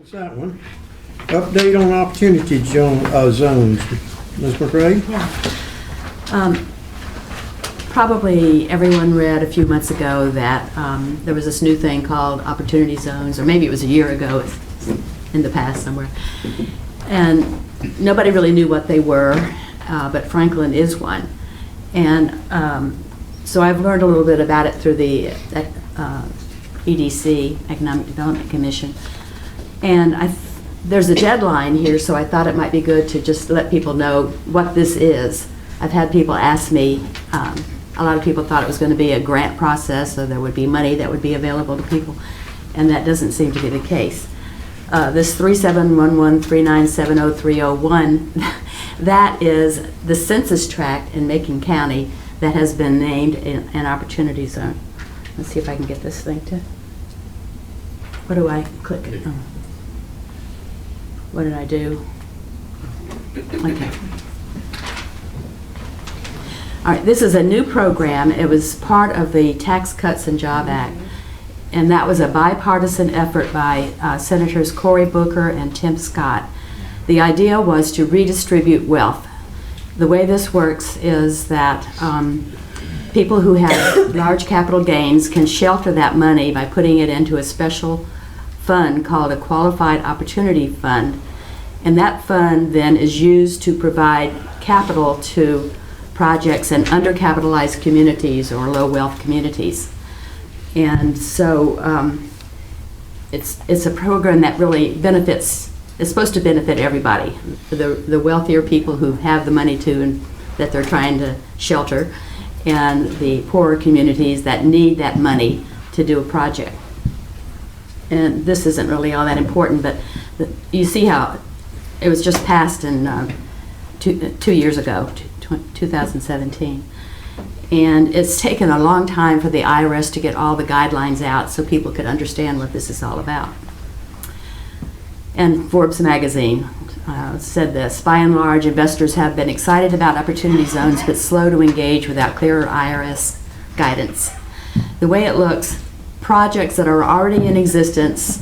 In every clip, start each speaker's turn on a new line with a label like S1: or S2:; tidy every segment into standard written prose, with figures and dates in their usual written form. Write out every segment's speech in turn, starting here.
S1: What's that one? Update on opportunity zones. Ms. McRae?
S2: Probably everyone read a few months ago that there was this new thing called opportunity zones, or maybe it was a year ago, it's in the past somewhere. And nobody really knew what they were, but Franklin is one. And so I've learned a little bit about it through the EDC, Economic Development Commission. And there's a deadline here, so I thought it might be good to just let people know what this is. I've had people ask me, a lot of people thought it was going to be a grant process, so there would be money that would be available to people, and that doesn't seem to be the case. This 371139700301, that is the census tract in Macon County that has been named an opportunity zone. Let's see if I can get this thing to, what do I click? Oh. What did I do? Okay. All right, this is a new program. It was part of the Tax Cuts and Job Act, and that was a bipartisan effort by Senators Cory Booker and Tim Scott. The idea was to redistribute wealth. The way this works is that people who have large capital gains can shelter that money by putting it into a special fund called a Qualified Opportunity Fund, and that fund then is used to provide capital to projects in undercapitalized communities or low wealth communities. And so it's a program that really benefits, it's supposed to benefit everybody, the wealthier people who have the money that they're trying to shelter, and the poorer communities that need that money to do a project. And this isn't really all that important, but you see how it was just passed in 2 years ago, 2017. And it's taken a long time for the IRS to get all the guidelines out so people could understand what this is all about. And Forbes magazine said this: by and large, investors have been excited about opportunity zones but slow to engage without clearer IRS guidance. The way it looks, projects that are already in existence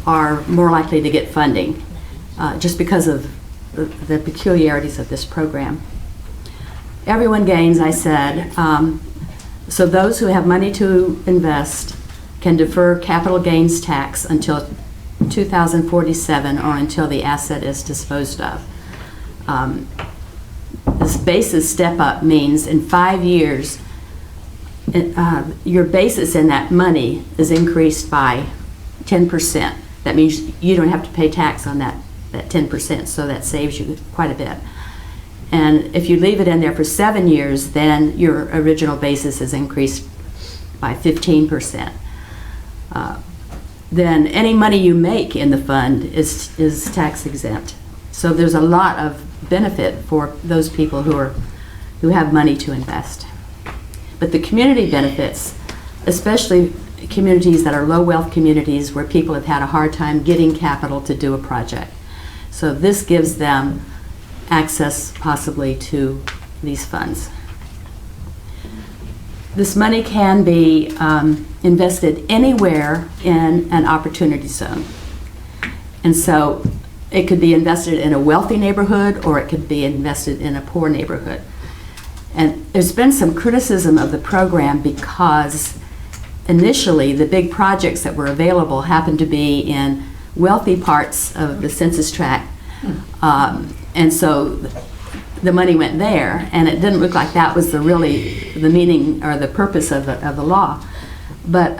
S2: are more likely to get funding just because of the peculiarities of this program. Everyone gains, I said, so those who have money to invest can defer capital gains tax until 2047 or until the asset is disposed of. This basis step up means in 5 years your basis in that money is increased by 10%. That means you don't have to pay tax on that 10%, so that saves you quite a bit. And if you leave it in there for 7 years, then your original basis is increased by 15%. Then any money you make in the fund is tax exempt. So there's a lot of benefit for those people who have money to invest. But the community benefits, especially communities that are low wealth communities where people have had a hard time getting capital to do a project. So this gives them access possibly to these funds. This money can be invested anywhere in an opportunity zone. And so it could be invested in a wealthy neighborhood or it could be invested in a poor neighborhood. And there's been some criticism of the program because initially the big projects that were available happened to be in wealthy parts of the census tract. And so the money went there, and it didn't look like that was the meaning or the purpose of the law. But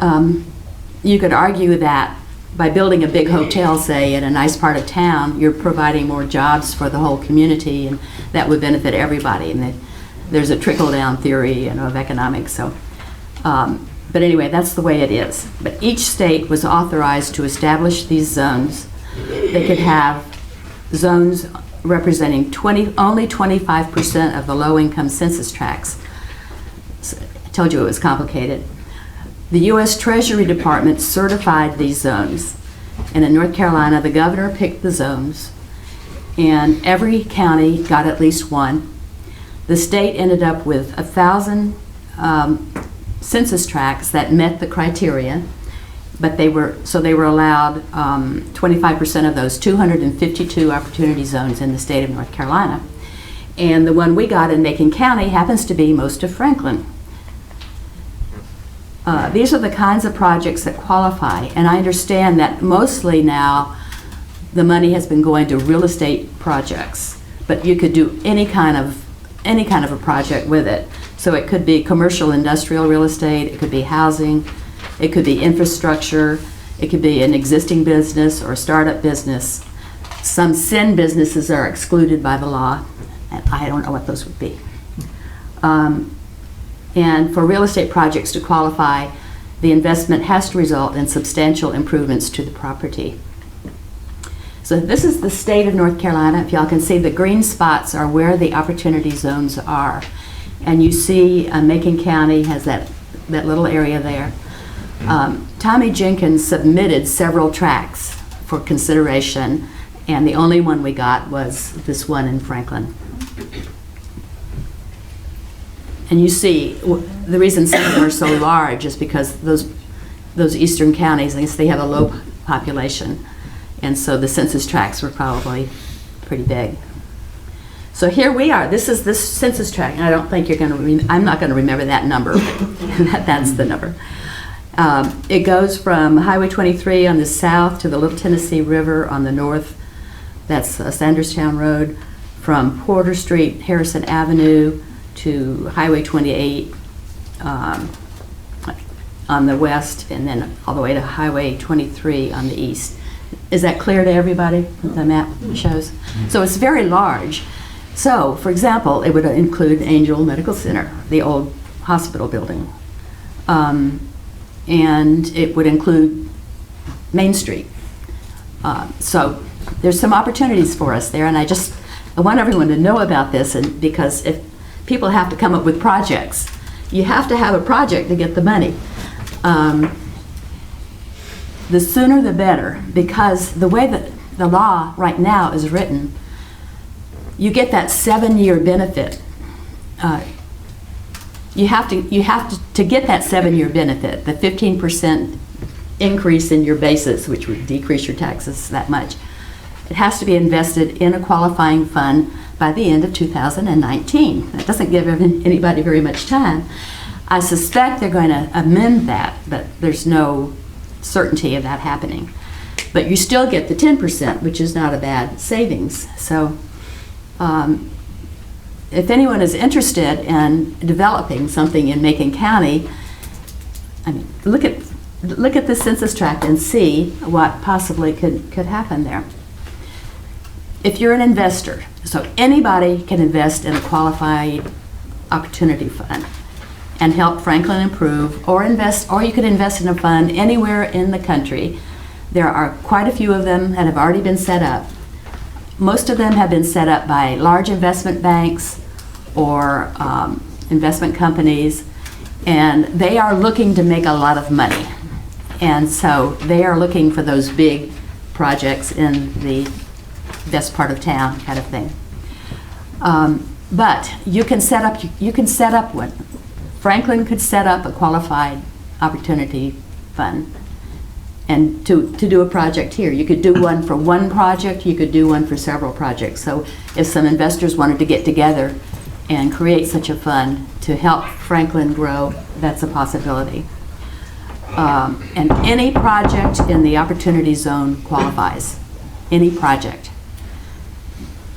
S2: you could argue that by building a big hotel, say, in a nice part of town, you're providing more jobs for the whole community, and that would benefit everybody. And there's a trickle-down theory, of economics. So, but anyway, that's the way it is. But each state was authorized to establish these zones. They could have zones representing only 25% of the low-income census tracts. So I told you it was complicated. The U.S. Treasury Department certified these zones, and in North Carolina, the governor picked the zones, and every county got at least one. The state ended up with 1,000 census tracts that met the criteria. but they were allowed 25% of those 252 opportunity zones in the state of North Carolina. And the one we got in Macon County happens to be most of Franklin. These are the kinds of projects that qualify, and I understand that mostly now the money has been going to real estate projects, but you could do any kind of a project with it. So it could be commercial industrial real estate, it could be housing, it could be infrastructure, it could be an existing business or a startup business. Some sin businesses are excluded by the law, and I don't know what those would be. And for real estate projects to qualify, the investment has to result in substantial improvements to the property. So this is the state of North Carolina. If y'all can see, the green spots are where the opportunity zones are. And you see Macon County has that little area there. Tommy Jenkins submitted several tracts for consideration, and the only one we got was this one in Franklin. And you see, the reason some of them are so large is because those eastern counties, I guess they have a low population, and so the census tracts were probably pretty big. So here we are. This is this census tract, and I don't think you're going to. I'm not going to remember that number. But that's the number. It goes from Highway 23 on the south to the Little Tennessee River on the north. That's Sanderstown Road. From Porter Street, Harrison Avenue, to Highway 28 on the west, and then all the way to Highway 23 on the east. Is that clear to everybody, the map shows? So it's very large. So, for example, it would include Angel Medical Center, the old hospital building. And it would include Main Street. So there's some opportunities for us there, and I want everyone to know about this, and because if people have to come up with projects, you have to have a project to get the money. The sooner the better, because the way that the law right now is written, you get that 7-year benefit. You have to get that 7-year benefit, the 15% increase in your basis, which would decrease your taxes that much. It has to be invested in a qualifying fund by the end of 2019. That doesn't give anybody very much time. I suspect they're going to amend that, but there's no certainty of that happening. But you still get the 10%, which is not a bad savings. So if anyone is interested in developing something in Macon County, I mean, look at the census tract and see what possibly could happen there. If you're an investor, so anybody can invest in a qualified opportunity fund and help Franklin improve, or you could invest in a fund anywhere in the country. There are quite a few of them that have already been set up. Most of them have been set up by large investment banks or investment companies, and they are looking to make a lot of money. And so they are looking for those big projects in the best part of town, kind of thing. But you can set up one. Franklin could set up a qualified opportunity fund and to do a project here. You could do one for one project, you could do one for several projects. So if some investors wanted to get together and create such a fund to help Franklin grow, that's a possibility. And any project in the opportunity zone qualifies. Any project.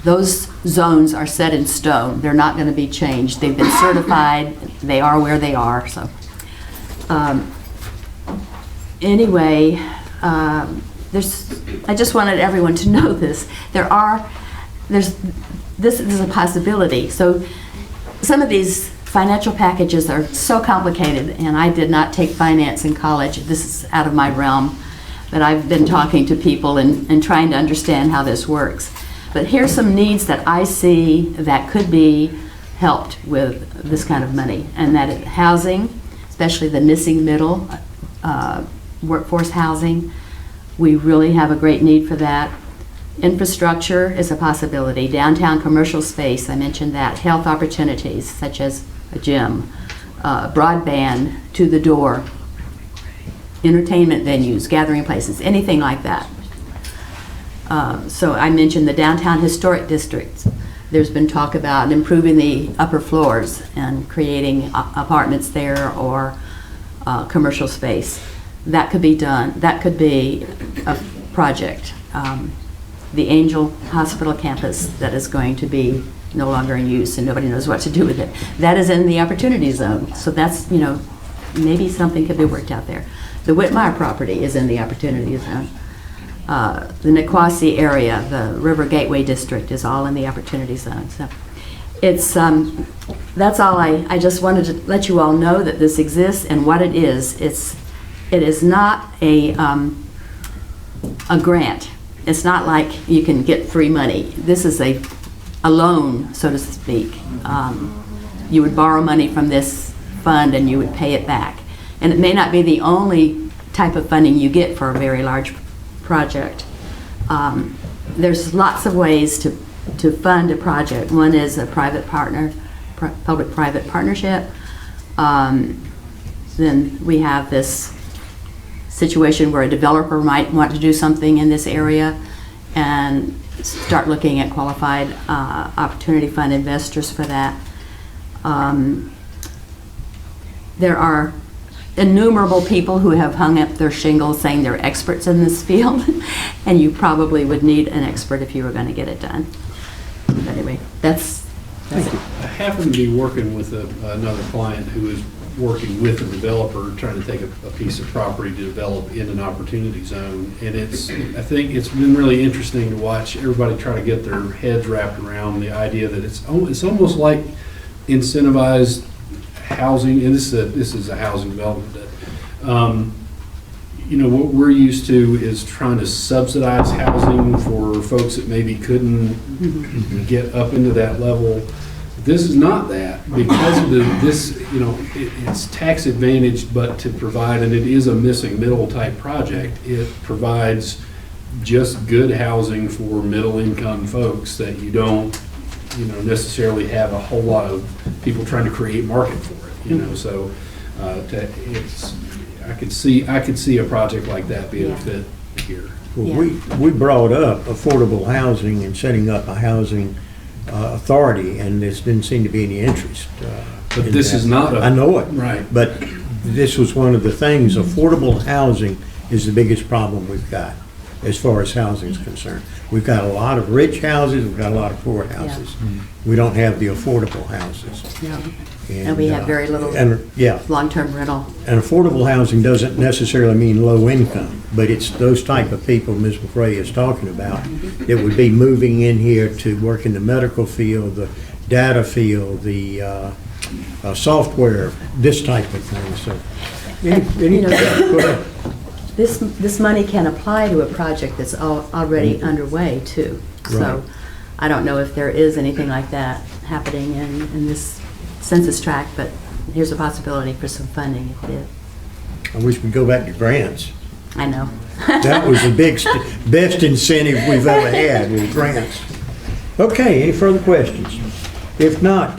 S2: Those zones are set in stone. They're not going to be changed. They've been certified. They are where they are. So, anyway, I just wanted everyone to know this. This is a possibility. So, some of these financial packages are so complicated, and I did not take finance in college. This is out of my realm, but I've been talking to people and trying to understand how this works. But here's some needs that I see that could be helped with this kind of money, and that is housing, especially the missing middle, workforce housing. We really have a great need for that. Infrastructure is a possibility. Downtown commercial space, I mentioned that. Health opportunities, such as a gym, broadband to the door. entertainment venues, gathering places, anything like that. So I mentioned the downtown historic district. There's been talk about improving the upper floors and creating apartments there or commercial space. That could be done. That could be a project. The Angel Hospital campus that is going to be no longer in use and nobody knows what to do with it. That is in the opportunity zone. So that's, maybe something could be worked out there. The Whitmire property is in the opportunity zone. The Niquosi area, the River Gateway District is all in the opportunity zone. So it's, that's all I just wanted to let you all know that this exists and what it is. It is not a grant. It's not like you can get free money. This is a loan, so to speak. You would borrow money from this fund and you would pay it back. And it may not be the only type of funding you get for a very large project. There's lots of ways to fund a project. One is a private partner, public-private partnership. Then we have this situation where a developer might want to do something in this area and start looking at qualified opportunity fund investors for that. There are innumerable people who have hung up their shingles saying they're experts in this field, and you probably would need an expert if you were going to get it done. But anyway, that's it.
S3: I happen to be working with another client who is working with a developer trying to take a piece of property to develop in an opportunity zone. And I think it's been really interesting to watch everybody try to get their heads wrapped around the idea that it's almost like incentivized housing, and this is a housing development that, what we're used to is trying to subsidize housing for folks that maybe couldn't get up into that level. This is not that, because of it's tax advantaged, but to provide, and it is a missing middle type project, it provides just good housing for middle income folks that you don't necessarily have a whole lot of people trying to create market for it, so I could see a project like that being a fit here.
S1: Well, we brought up affordable housing and setting up a housing authority, and there didn't seem to be any interest.
S3: But this is not
S1: I know it.
S3: Right.
S1: But this was one of the things. Affordable housing is the biggest problem we've got as far as housing is concerned. We've got a lot of rich houses, we've got a lot of poor houses. Yeah. We don't have the affordable houses.
S2: Yeah. And we have very little long-term rental.
S1: And affordable housing doesn't necessarily mean low income, but it's those type of people Ms. McRae is talking about that would be moving in here to work in the medical field, the data field, the software, this type of thing. So, go ahead.
S2: This money can apply to a project that's already underway too. So
S1: Right.
S2: I don't know if there is anything like that happening in this census tract, but here's a possibility for some funding if it is.
S1: I wish we'd go back to grants.
S2: I know.
S1: That was the best incentive we've ever had, was grants. Okay, any further questions? If not,